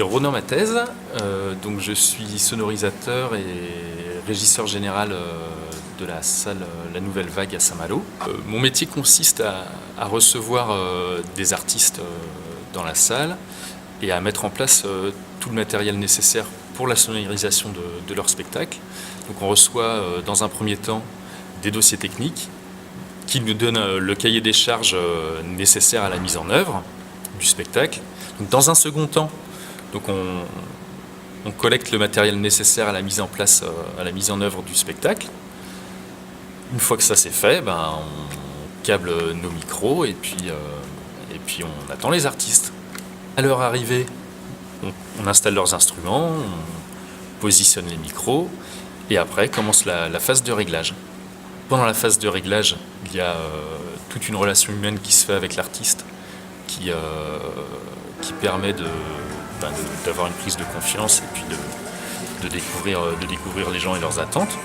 Ronan Mathès, donc je suis sonorisateur et régisseur général de la salle La Nouvelle Vague à Saint-Malo. Mon métier consiste à recevoir des artistes dans la salle et à mettre en place tout le matériel nécessaire pour la sonorisation de leur spectacle. Donc on reçoit dans un premier temps des dossiers techniques qui nous donnent le cahier des charges nécessaire à la mise en œuvre du spectacle. Donc dans un second temps, donc on collecte le matériel nécessaire à la mise en place, à la mise en œuvre du spectacle. Une fois que ça c'est fait, on câble nos micros et puis on attend les artistes. À leur arrivée, on installe leurs instruments, on positionne les micros et après commence la phase de réglage. Pendant la phase de réglage, il y a toute une relation humaine qui se fait avec l'artiste qui permet d'avoir une prise de confiance et puis de découvrir les gens et leurs attentes.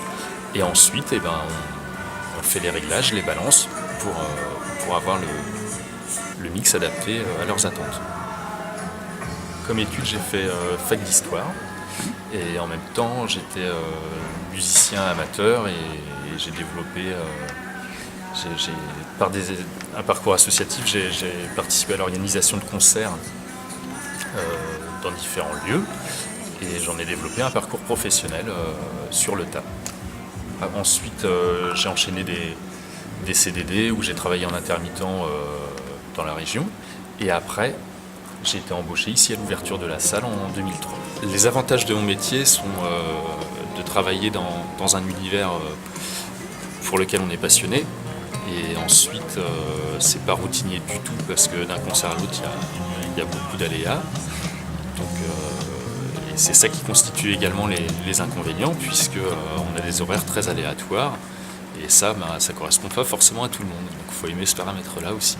Et ensuite, on fait les réglages, les balances pour avoir le mix adapté à leurs attentes. Comme étude, j'ai fait fac d'histoire et en même temps, j'étais musicien amateur et j'ai développé, par un parcours associatif, j'ai participé à l'organisation de concerts dans différents lieux et j'en ai développé un parcours professionnel sur le tas. Ensuite, j'ai enchaîné des CDD où j'ai travaillé en intermittent dans la région et après, j'ai été embauché ici à l'ouverture de la salle en 2003. Les avantages de mon métier sont de travailler dans un univers pour lequel on est passionné. Et ensuite, c'est pas routinier du tout parce que d'un concert à l'autre, il y a beaucoup d'aléas. Donc, et c'est ça qui constitue également les inconvénients puisque on a des horaires très aléatoires. Et ça, ça correspond pas forcément à tout le monde. Donc, il faut aimer ce paramètre-là aussi.